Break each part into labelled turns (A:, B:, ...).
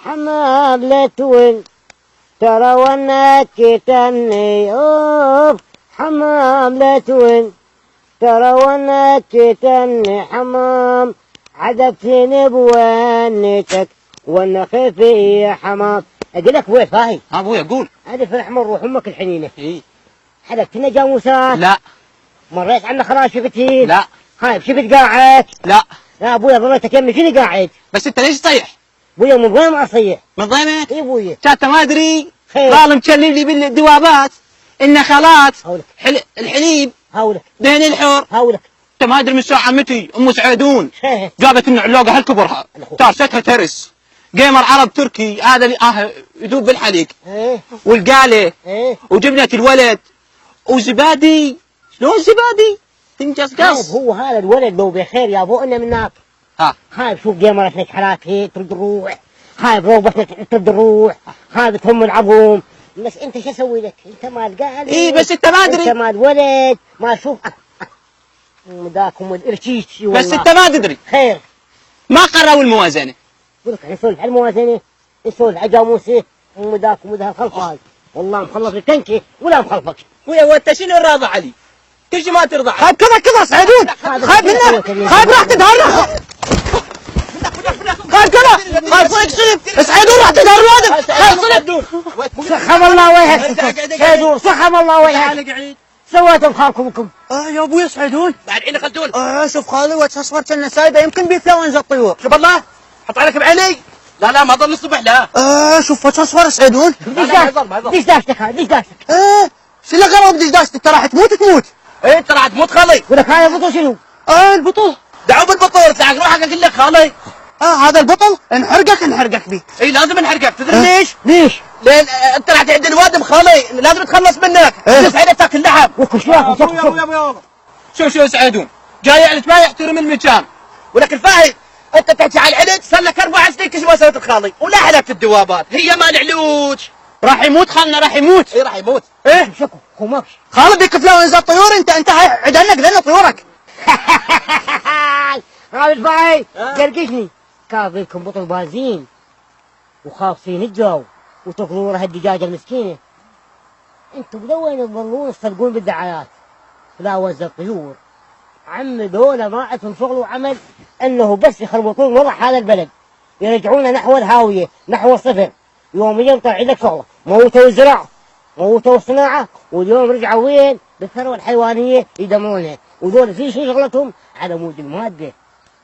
A: حمام لا تون ترى ونك تني اوف حمام لا تون ترى ونك تني حمام عذبتني بونتك وانا خفي يا حمام. اقول لك ابوي فاهم.
B: ابوي اقول
A: هذه في الاحمر روح امك الحنينه.
B: اي
A: حلفتنا جاموسات.
B: لا.
A: مريت عنا خلاص شفتين.
B: لا.
A: هاي شفت قاعد.
B: لا.
A: لا ابويا ظليتك يمي شنو قاعد؟
B: بس انت ليش تصيح؟
A: ابويا من وين ما اصيح؟
B: من ضيمك؟
A: اي ابويا.
B: كانت ما ادري
A: خير.
B: ظالم تكلم لي بالدوابات النخلات
A: هولك.
B: الحليب
A: هولك.
B: دهن الحور.
A: هولك.
B: انت ما ادري من ساعه متي ام سعيدون
A: خير.
B: جابت لنا علاقه هالكبرها تارستها ترس جيمر عرب تركي هذا اللي يذوب بالحليق.
A: ايه.
B: والقاله.
A: ايه.
B: وجبنه الولد وزبادي. شلون زبادي؟ تنجز قص.
A: هو هذا الولد لو بخير يا ابو انه من هناك. هاي بشوف جيمرة نكحلات هي ترد الروح. هاي بروبة ترد الروح. هاي بتهم العظم. بس انت شو اسوي لك؟ انت مال قال.
B: اي بس انت ما ادري.
A: انت مال ولد ما شوف ذاكم الارشيش.
B: بس انت ما تدري.
A: خير.
B: ما قرروا الموازنه.
A: يقول لك نسولف على الموازنه نسولف على جاموسه ذاك وذا خلفه هاي. والله مخلص التنكي ولا مخلفك.
B: وانت شنو الراضي علي؟ كل شيء ما ترضى.
A: خايب كذا سعيدون. خايب هنا. خايب راح تدهر. خايب كذا. خايب صدق صدق. سعيدون راح تدهر الوادم. خايب صدق. سخم الله وجهك. سعيدون سخم الله وجهك. سويتم خالكم بكم.
B: يا ابوي سعيدون. بعد عيني خلدون.
C: شوف خالي وجه اصفر كنا سايبه يمكن بيه فلاونزه الطيور.
B: شوف الله حط عليك بعيني. لا ما ضل الصبح لا.
C: شوف وجه اصفر سعيدون.
A: ديش داشتك هاي ديش داشتك.
C: شو اللي غرض ديش داشتك؟ ترى راح تموت.
B: ايه انت راح تموت خالي.
A: ولك هاي البطل شنو؟
C: البطل.
B: دعوا بالبطل تلاقي روحك اقول لك خالي.
C: هذا البطل نحرقك بيه.
B: اي لازم نحرقك تدري ليش؟
A: ليش؟
B: لان انت راح تعد الوادم خالي لازم تخلص منك. سعيدة تاكل لحم.
A: وكل شو
B: شوف سعيدون جاي على ما يحترم المكان ولكن فاهم انت تحكي على العلج صار لك 4 سنين كل ما سويت الخالي ولا حلقت الدوابات هي ما نعلوج. راح يموت خالنا راح يموت. اي راح يموت.
A: ايه شكو خماكش
C: خالي بيك فلاونزه الطيور. انت هاي عدنك لنا طيورك.
A: هذا الفاي قرقشني كافيكم بطل بازين وخاصين الجو وتاكلون هالدجاجه المسكينه. انتم لوين تظلون تصدقون بالدعايات؟ فلاونزه الطيور عم دولة ما عندهم شغل وعمل انه بس يخربطون وضع هذا البلد يرجعونا نحو الهاويه نحو الصفر. يوميا طالعين لك شغله موتوا الزراعه موتوا الصناعه واليوم رجعوا وين؟ بالثروه الحيوانيه يدمرونها. ودول في شيء شغلتهم على مود الماده.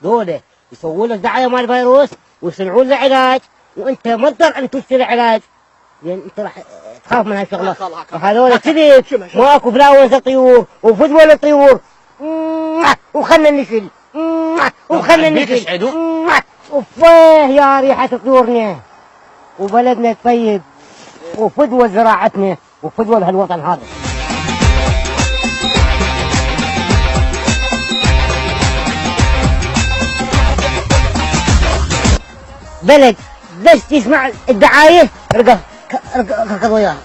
A: دول يسوون لك دعايه مال فيروس ويصنعون له علاج وانت ما تقدر ان تشتري علاج لان انت راح تخاف من هالشغله. وهذول كذب. ماكو فلاونزه طيور وفدوى الطيور وخلنا نشل وخلنا نشل وفيه يا ريحه طيورنا وبلدنا الطيب وفدوى زراعتنا وفدوى بهالوطن هذا. بلد بس تسمع الدعايه ركض وياها